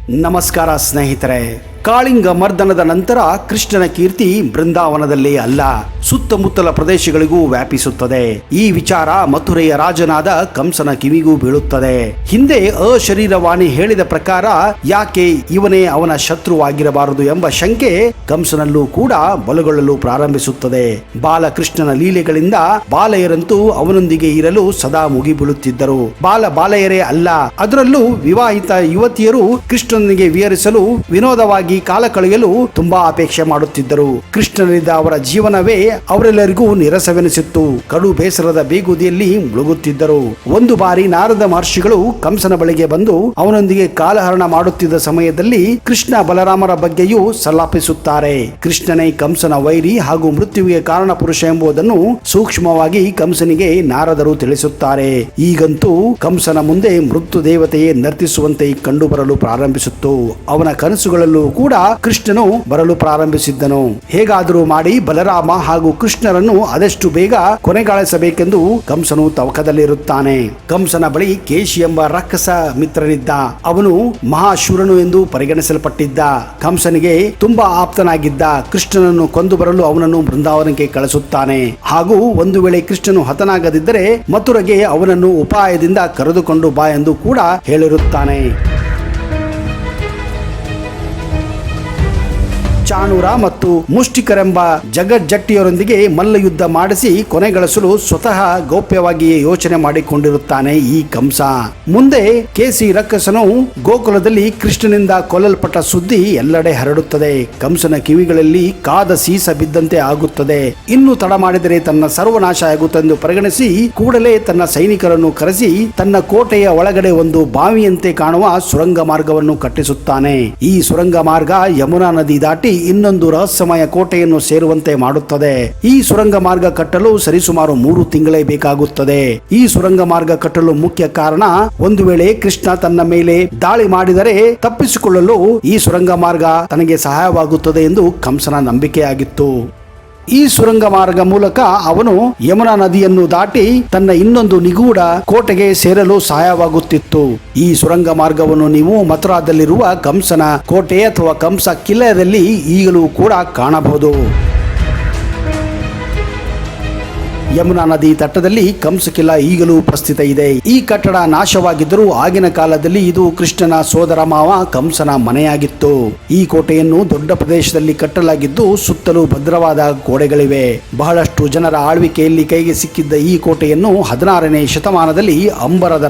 ನಮಸ್ಕಾರ ಸ್ನೇಹಿತರೆ. ಕಾಳಿಂಗ ಮರ್ದನದ ನಂತರ ಕೃಷ್ಣನ ಕೀರ್ತಿ ಬೃಂದಾವನದಲ್ಲೇ ಅಲ್ಲ, ಸುತ್ತಮುತ್ತಲ ಪ್ರದೇಶಗಳಿಗೂ ವ್ಯಾಪಿಸುತ್ತದೆ. ಈ ವಿಚಾರ ಮಥುರೆಯ ರಾಜನಾದ ಕಂಸನ ಕಿವಿಗೂ ಬೀಳುತ್ತದೆ. ಹಿಂದೆ ಅಶರೀರವಾಣಿ ಹೇಳಿದ ಪ್ರಕಾರ ಯಾಕೆ ಇವನೇ ಅವನ ಶತ್ರುವಾಗಿರಬಾರದು ಎಂಬ ಶಂಕೆ ಕಂಸನಲ್ಲೂ ಕೂಡ ಬಲಗೊಳ್ಳಲು ಪ್ರಾರಂಭಿಸುತ್ತದೆ. ಬಾಲಕೃಷ್ಣನ ಲೀಲೆಗಳಿಂದ ಬಾಲೆಯರಂತೂ ಅವನೊಂದಿಗೆ ಇರಲು ಸದಾ ಮುಗಿಬೀಳುತ್ತಿದ್ದರು. ಬಾಲೆಯರೇ ಅಲ್ಲ, ಅದರಲ್ಲೂ ವಿವಾಹಿತ ಯುವತಿಯರು ಕೃಷ್ಣನಿಗೆ ವಿಹರಿಸಲು ವಿನೋದವಾಗಿ ಕಾಲ ಕಳೆಯಲು ತುಂಬಾ ಅಪೇಕ್ಷೆ ಮಾಡುತ್ತಿದ್ದರು. ಕೃಷ್ಣನಿಂದ ಅವರ ಜೀವನವೇ ಅವರೆಲ್ಲರಿಗೂ ನಿರಸವೆನಿಸಿತ್ತು. ಕಡು ಬೇಸರದ ಬೇಗುದಿಯಲ್ಲಿ ಮುಳುಗುತ್ತಿದ್ದರು. ಒಂದು ಬಾರಿ ನಾರದ ಮಹರ್ಷಿಗಳು ಕಂಸನ ಬಳಿಗೆ ಬಂದು ಅವನೊಂದಿಗೆ ಕಾಲಹರಣ ಮಾಡುತ್ತಿದ್ದ ಸಮಯದಲ್ಲಿ ಕೃಷ್ಣ ಬಲರಾಮರ ಬಗ್ಗೆಯೂ ಸಲ್ಲಾಪಿಸುತ್ತಾರೆ. ಕೃಷ್ಣನೇ ಕಂಸನ ವೈರಿ ಹಾಗೂ ಮೃತ್ಯುವಿಗೆ ಕಾರಣ ಪುರುಷ ಎಂಬುದನ್ನು ಸೂಕ್ಷ್ಮವಾಗಿ ಕಂಸನಿಗೆ ನಾರದರು ತಿಳಿಸುತ್ತಾರೆ. ಈಗಂತೂ ಕಂಸನ ಮುಂದೆ ಮೃತ್ಯು ದೇವತೆಯೇ ನರ್ತಿಸುವಂತೆ ಕಂಡು ಬರಲು ಪ್ರಾರಂಭಿಸಿತ್ತು. ಅವನ ಕನಸುಗಳಲ್ಲೂ ಕೂಡ ಕೃಷ್ಣನು ಬರಲು ಪ್ರಾರಂಭಿಸಿದ್ದನು. ಹೇಗಾದರೂ ಮಾಡಿ ಬಲರಾಮ ಹಾಗೂ ಕೃಷ್ಣರನ್ನು ಆದಷ್ಟು ಬೇಗ ಕೊನೆಗಾಣಿಸಬೇಕೆಂದು ಕಂಸನು ತವಕದಲ್ಲಿರುತ್ತಾನೆ. ಕಂಸನ ಬಳಿ ಕೇಶಿ ಎಂಬ ರಾಕ್ಷಸ ಮಿತ್ರನಿದ್ದ. ಅವನು ಮಹಾಶೂರನು ಎಂದು ಪರಿಗಣಿಸಲ್ಪಟ್ಟಿದ್ದ. ಕಂಸನಿಗೆ ತುಂಬಾ ಆಪ್ತನಾಗಿದ್ದ. ಕೃಷ್ಣನನ್ನು ಕೊಂದು ಬರಲು ಅವನನ್ನು ಬೃಂದಾವನಕ್ಕೆ ಕಳಿಸುತ್ತಾನೆ. ಹಾಗೂ ಒಂದು ವೇಳೆ ಕೃಷ್ಣನು ಹತನಾಗದಿದ್ದರೆ ಮಥುರೆಗೆ ಅವನನ್ನು ಉಪಾಯದಿಂದ ಕರೆದುಕೊಂಡು ಬಾ ಎಂದು ಕೂಡ ಹೇಳಿರುತ್ತಾನೆ. ಚಾಣೂರ ಮತ್ತು ಮುಷ್ಟಿಕರೆಂಬ ಜಗಜ್ಜಟ್ಟಿಯರೊಂದಿಗೆ ಮಲ್ಲಯುದ್ಧ ಮಾಡಿಸಿ ಕೊನೆಗಳಿಸಲು ಸ್ವತಃ ಗೌಪ್ಯವಾಗಿಯೇ ಯೋಚನೆ ಮಾಡಿಕೊಂಡಿರುತ್ತಾನೆ ಈ ಕಂಸ. ಮುಂದೆ ಕೇಸಿ ರಕ್ಕಸನು ಗೋಕುಲದಲ್ಲಿ ಕೃಷ್ಣನಿಂದ ಕೊಲ್ಲಲ್ಪಟ್ಟ ಸುದ್ದಿ ಎಲ್ಲೆಡೆ ಹರಡುತ್ತದೆ. ಕಂಸನ ಕಿವಿಗಳಲ್ಲಿ ಕಾದ ಸೀಸ ಬಿದ್ದಂತೆ ಆಗುತ್ತದೆ. ಇನ್ನು ತಡ ಮಾಡಿದರೆ ತನ್ನ ಸರ್ವನಾಶ ಆಗುತ್ತೆಂದು ಪರಿಗಣಿಸಿ ಕೂಡಲೇ ತನ್ನ ಸೈನಿಕರನ್ನು ಕರೆಸಿ ತನ್ನ ಕೋಟೆಯ ಒಳಗಡೆ ಒಂದು ಬಾವಿಯಂತೆ ಕಾಣುವ ಸುರಂಗ ಮಾರ್ಗವನ್ನು ಕಟ್ಟಿಸುತ್ತಾನೆ. ಈ ಸುರಂಗ ಮಾರ್ಗ ಯಮುನಾ ನದಿ ದಾಟಿ ಇನ್ನೊಂದು ರಹಸ್ಯಮಯ ಕೋಟೆಯನ್ನು ಸೇರುವಂತೆ ಮಾಡುತ್ತದೆ. ಈ ಸುರಂಗ ಮಾರ್ಗ ಕಟ್ಟಲು ಸರಿಸುಮಾರು 3 ತಿಂಗಳೇ ಬೇಕಾಗುತ್ತದೆ. ಈ ಸುರಂಗ ಮಾರ್ಗ ಕಟ್ಟಲು ಮುಖ್ಯ ಕಾರಣ, ಒಂದು ವೇಳೆ ಕೃಷ್ಣ ತನ್ನ ಮೇಲೆ ದಾಳಿ ಮಾಡಿದರೆ ತಪ್ಪಿಸಿಕೊಳ್ಳಲು ಈ ಸುರಂಗ ಮಾರ್ಗ ತನಗೆ ಸಹಾಯವಾಗುತ್ತದೆ ಎಂದು ಕಂಸನ ನಂಬಿಕೆಯಾಗಿತ್ತು. ಈ ಸುರಂಗ ಮಾರ್ಗ ಮೂಲಕ ಅವನು ಯಮುನಾ ನದಿಯನ್ನು ದಾಟಿ ತನ್ನ ಇನ್ನೊಂದು ನಿಗೂಢ ಕೋಟೆಗೆ ಸೇರಲು ಸಹಾಯವಾಗುತ್ತಿತ್ತು. ಈ ಸುರಂಗ ಮಾರ್ಗವನ್ನು ನೀವು ಮಥುರಾದಲ್ಲಿರುವ ಕಂಸನ ಕೋಟೆ ಅಥವಾ ಕಂಸ ಕಿಲ್ಲೆಯಲ್ಲಿ ಈಗಲೂ ಕೂಡ ಕಾಣಬಹುದು. ಯಮುನಾ ನದಿ ತಟ್ಟದಲ್ಲಿ ಕಂಸ ಕಿಲ್ಲ ಈಗಲೂ ಉಪಸ್ಥಿತ ಇದೆ. ಈ ಕಟ್ಟಡ ನಾಶವಾಗಿದ್ದರೂ ಆಗಿನ ಕಾಲದಲ್ಲಿ ಇದು ಕೃಷ್ಣನ ಸೋದರ ಮಾವ ಕಂಸನ ಮನೆಯಾಗಿತ್ತು. ಈ ಕೋಟೆಯನ್ನು ದೊಡ್ಡ ಪ್ರದೇಶದಲ್ಲಿ ಕಟ್ಟಲಾಗಿದ್ದು ಸುತ್ತಲೂ ಭದ್ರವಾದ ಗೋಡೆಗಳಿವೆ. ಬಹಳಷ್ಟು ಜನರ ಆಳ್ವಿಕೆಯಲ್ಲಿ ಕೈಗೆ ಸಿಕ್ಕಿದ್ದ ಈ ಕೋಟೆಯನ್ನು 16ನೇ ಶತಮಾನದಲ್ಲಿ ಅಂಬರದ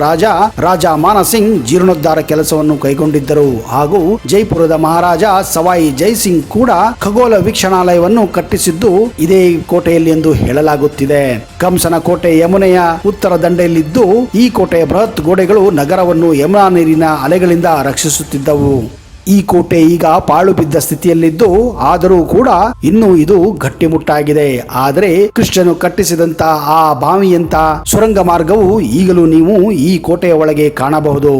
ರಾಜ ಮಾನಸಿಂಗ್ ಜೀರ್ಣೋದ್ಧಾರ ಕೆಲಸವನ್ನು ಕೈಗೊಂಡಿದ್ದರು. ಹಾಗೂ ಜೈಪುರದ ಮಹಾರಾಜ ಸವಾಯಿ ಜೈಸಿಂಗ್ ಕೂಡ ಖಗೋಳ ವೀಕ್ಷಣಾಲಯವನ್ನು ಕಟ್ಟಿಸಿದ್ದು ಇದೇ ಕೋಟೆಯಲ್ಲಿ ಎಂದು ಹೇಳಲಾಗುತ್ತಿದೆ. ಕಂಸನ ಕೋಟೆ ಯಮುನೆಯ ಉತ್ತರ ದಂಡೆಯಲ್ಲಿದ್ದು ಈ ಕೋಟೆಯ ಬೃಹತ್ ಗೋಡೆಗಳು ನಗರವನ್ನು ಯಮುನಾ ನೀರಿನ ಅಲೆಗಳಿಂದ ರಕ್ಷಿಸುತ್ತಿದ್ದವು. ಈ ಕೋಟೆ ಈಗ ಪಾಳು ಬಿದ್ದ ಸ್ಥಿತಿಯಲ್ಲಿದ್ದು ಆದರೂ ಕೂಡ ಇನ್ನೂ ಇದು ಗಟ್ಟಿಮುಟ್ಟಾಗಿದೆ. ಆದರೆ ಕೃಷ್ಣನು ಕಟ್ಟಿಸಿದಂತ ಆ ಬಾವಿಯಂತ ಸುರಂಗ ಮಾರ್ಗವು ಈಗಲೂ ನೀವು ಈ ಕೋಟೆಯ ಒಳಗೆ ಕಾಣಬಹುದು.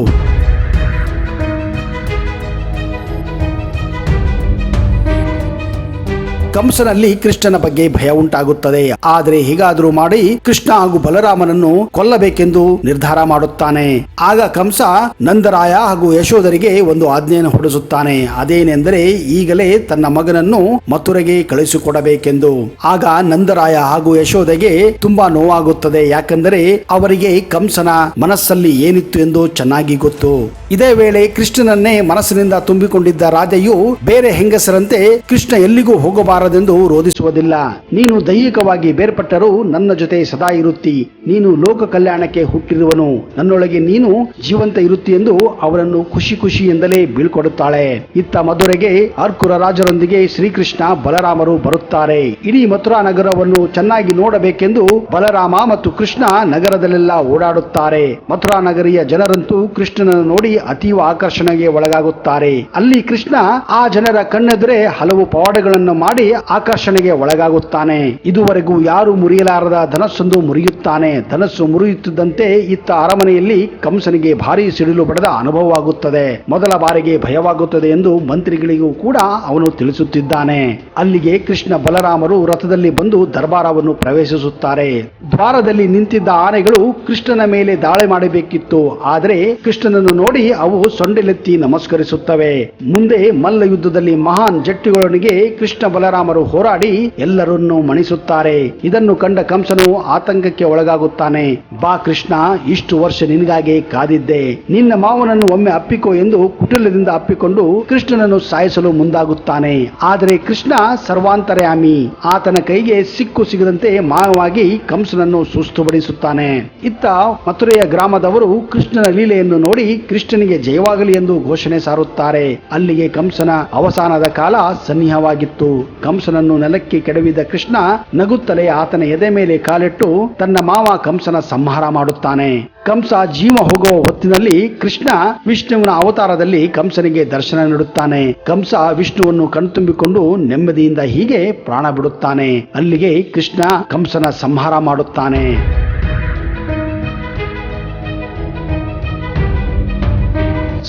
ಕಂಸನಲ್ಲಿ ಕೃಷ್ಣನ ಬಗ್ಗೆ ಭಯ ಉಂಟಾಗುತ್ತದೆ. ಆದರೆ ಹೀಗಾದರೂ ಮಾಡಿ ಕೃಷ್ಣ ಹಾಗೂ ಬಲರಾಮನನ್ನು ಕೊಲ್ಲಬೇಕೆಂದು ನಿರ್ಧಾರ ಮಾಡುತ್ತಾನೆ. ಆಗ ಕಂಸ ನಂದರಾಯ ಹಾಗೂ ಯಶೋಧರಿಗೆ ಒಂದು ಆಜ್ಞೆಯನ್ನು ಹೊರಡಿಸುತ್ತಾನೆ. ಅದೇನೆಂದರೆ ಈಗಲೇ ತನ್ನ ಮಗನನ್ನು ಮಥುರೆಗೆ ಕಳಿಸಿಕೊಡಬೇಕೆಂದು. ಆಗ ನಂದರಾಯ ಹಾಗೂ ಯಶೋಧೆಗೆ ತುಂಬಾ ನೋವಾಗುತ್ತದೆ. ಯಾಕೆಂದರೆ ಅವರಿಗೆ ಕಂಸನ ಮನಸ್ಸಲ್ಲಿ ಏನಿತ್ತು ಎಂದು ಚೆನ್ನಾಗಿ ಗೊತ್ತು. ಇದೇ ವೇಳೆ ಕೃಷ್ಣನನ್ನೇ ಮನಸ್ಸಿನಿಂದ ತುಂಬಿಕೊಂಡಿದ್ದ ರಾಧೆಯು ಬೇರೆ ಹೆಂಗಸರಂತೆ ಕೃಷ್ಣ ಎಲ್ಲಿಗೂ ಹೋಗಬಾರದೆಂದು ರೋಧಿಸುವುದಿಲ್ಲ. ನೀನು ದೈಹಿಕವಾಗಿ ಬೇರ್ಪಟ್ಟರೂ ನನ್ನ ಜೊತೆ ಸದಾ ಇರುತ್ತಿ. ನೀನು ಲೋಕ ಕಲ್ಯಾಣಕ್ಕೆ ಹುಟ್ಟಿರುವನು. ನನ್ನೊಳಗೆ ನೀನು ಜೀವಂತ ಇರುತ್ತಿ ಎಂದು ಅವರನ್ನು ಖುಷಿಯಿಂದಲೇ ಬೀಳ್ಕೊಡುತ್ತಾಳೆ. ಇತ್ತ ಮಧುರೆಗೆ ಅರ್ಕುರ ರಾಜರೊಂದಿಗೆ ಶ್ರೀಕೃಷ್ಣ ಬಲರಾಮರು ಬರುತ್ತಾರೆ. ಇಡೀ ಮಥುರಾ ನಗರವನ್ನು ಚೆನ್ನಾಗಿ ನೋಡಬೇಕೆಂದು ಬಲರಾಮ ಮತ್ತು ಕೃಷ್ಣ ನಗರದಲ್ಲೆಲ್ಲ ಓಡಾಡುತ್ತಾರೆ. ಮಥುರಾ ನಗರಿಯ ಜನರಂತೂ ಕೃಷ್ಣನನ್ನು ನೋಡಿ ಅತೀವ ಆಕರ್ಷಣೆಗೆ ಒಳಗಾಗುತ್ತಾರೆ. ಅಲ್ಲಿ ಕೃಷ್ಣ ಆ ಜನರ ಕಣ್ಣೆದುರೇ ಹಲವು ಪವಾಡಗಳನ್ನು ಮಾಡಿ ಆಕರ್ಷಣೆಗೆ ಒಳಗಾಗುತ್ತಾನೆ. ಇದುವರೆಗೂ ಯಾರು ಮುರಿಯಲಾರದ ಧನಸ್ಸೊಂದು ಮುರಿಯುತ್ತಾನೆ. ಧನಸ್ಸು ಮುರಿಯುತ್ತಿದ್ದಂತೆ ಇತ್ತ ಅರಮನೆಯಲ್ಲಿ ಕಂಸನಿಗೆ ಭಾರಿ ಸಿಡಿಲು ಬಡದ ಅನುಭವವಾಗುತ್ತದೆ. ಮೊದಲ ಬಾರಿಗೆ ಭಯವಾಗುತ್ತದೆ ಎಂದು ಮಂತ್ರಿಗಳಿಗೂ ಕೂಡ ಅವನು ತಿಳಿಸುತ್ತಿದ್ದಾನೆ. ಅಲ್ಲಿಗೆ ಕೃಷ್ಣ ಬಲರಾಮರು ರಥದಲ್ಲಿ ಬಂದು ದರ್ಬಾರವನ್ನು ಪ್ರವೇಶಿಸುತ್ತಾರೆ. ದ್ವಾರದಲ್ಲಿ ನಿಂತಿದ್ದ ಆನೆಗಳು ಕೃಷ್ಣನ ಮೇಲೆ ದಾಳಿ ಮಾಡಬೇಕಿತ್ತು. ಆದರೆ ಕೃಷ್ಣನನ್ನು ನೋಡಿ ಅವು ಸೊಂಡಿಲೆತ್ತಿ ನಮಸ್ಕರಿಸುತ್ತವೆ. ಮುಂದೆ ಮಲ್ಲ ಯುದ್ಧದಲ್ಲಿ ಮಹಾನ್ ಜಟ್ಟಿಗಳೊಂದಿಗೆ ಕೃಷ್ಣ ಬಲರಾಮರು ಹೋರಾಡಿ ಎಲ್ಲರನ್ನೂ ಮಣಿಸುತ್ತಾರೆ. ಇದನ್ನು ಕಂಡ ಕಂಸನು ಆತಂಕಕ್ಕೆ ಒಳಗಾಗುತ್ತಾನೆ. ಬಾ ಕೃಷ್ಣ, ಇಷ್ಟು ವರ್ಷ ನಿನಗಾಗಿ ಕಾದಿದ್ದೆ. ನಿನ್ನ ಮಾವನನ್ನು ಒಮ್ಮೆ ಅಪ್ಪಿಕೋ ಎಂದು ಕುಟಿಲದಿಂದ ಅಪ್ಪಿಕೊಂಡು ಕೃಷ್ಣನನ್ನು ಸಾಯಿಸಲು ಮುಂದಾಗುತ್ತಾನೆ. ಆದರೆ ಕೃಷ್ಣ ಸರ್ವಾಂತರ್ಯಾಮಿ. ಆತನ ಕೈಗೆ ಸಿಕ್ಕು ಸಿಗದಂತೆ ಮಾಯವಾಗಿ ಕಂಸನನ್ನು ಸುಸ್ತುಬಡಿಸುತ್ತಾನೆ. ಇತ್ತ ಮಥುರೆಯ ಗ್ರಾಮದವರು ಕೃಷ್ಣನ ಲೀಲೆಯನ್ನು ನೋಡಿ ಕೃಷ್ಣನಿಗೆ ಜಯವಾಗಲಿ ಎಂದು ಘೋಷಣೆ ಸಾರುತ್ತಾರೆ. ಅಲ್ಲಿಗೆ ಕಂಸನ ಅವಸಾನದ ಕಾಲ ಸನ್ನಿಹವಾಗಿತ್ತು. ಕಂಸನನ್ನು ನೆಲಕ್ಕೆ ಕೆಡವಿದ ಕೃಷ್ಣ ನಗುತ್ತಲೇ ಆತನ ಎದೆ ಮೇಲೆ ಕಾಲಿಟ್ಟು ತನ್ನ ಮಾವ ಕಂಸನ ಸಂಹಾರ ಮಾಡುತ್ತಾನೆ. ಕಂಸ ಜೀವ ಹೋಗುವ ಹೊತ್ತಿನಲ್ಲಿ ಕೃಷ್ಣ ವಿಷ್ಣುವಿನ ಅವತಾರದಲ್ಲಿ ಕಂಸನಿಗೆ ದರ್ಶನ ನೀಡುತ್ತಾನೆ. ಕಂಸ ವಿಷ್ಣುವನ್ನು ಕಣ್ತುಂಬಿಕೊಂಡು ನೆಮ್ಮದಿಯಿಂದ ಹೀಗೆ ಪ್ರಾಣ ಬಿಡುತ್ತಾನೆ. ಅಲ್ಲಿಗೆ ಕೃಷ್ಣ ಕಂಸನ ಸಂಹಾರ ಮಾಡುತ್ತಾನೆ.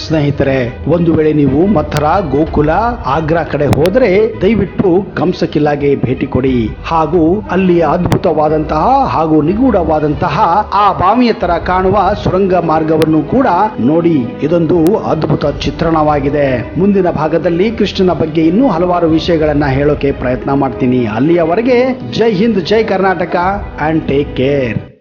ಸ್ನೇಹಿತರೆ, ಒಂದು ವೇಳೆ ನೀವು ಮಥುರಾ, ಗೋಕುಲ, ಆಗ್ರಾ ಕಡೆ ಹೋದರೆ ದಯವಿಟ್ಟು ಕಂಸ ಕಿಲ್ಲಾಗೆ ಭೇಟಿ ಕೊಡಿ. ಹಾಗೂ ಅಲ್ಲಿಯ ಅದ್ಭುತವಾದಂತಹ ಹಾಗೂ ನಿಗೂಢವಾದಂತಹ ಆ ಬಾವಿಯ ತರ ಕಾಣುವ ಸುರಂಗ ಮಾರ್ಗವನ್ನು ಕೂಡ ನೋಡಿ. ಇದೊಂದು ಅದ್ಭುತ ಚಿತ್ರಣವಾಗಿದೆ. ಮುಂದಿನ ಭಾಗದಲ್ಲಿ ಕೃಷ್ಣನ ಬಗ್ಗೆ ಇನ್ನೂ ಹಲವಾರು ವಿಷಯಗಳನ್ನ ಹೇಳೋಕೆ ಪ್ರಯತ್ನ ಮಾಡ್ತೀನಿ. ಅಲ್ಲಿಯವರೆಗೆ ಜೈ ಹಿಂದ್, ಜೈ ಕರ್ನಾಟಕ ಅಂಡ್ ಟೇಕ್ ಕೇರ್.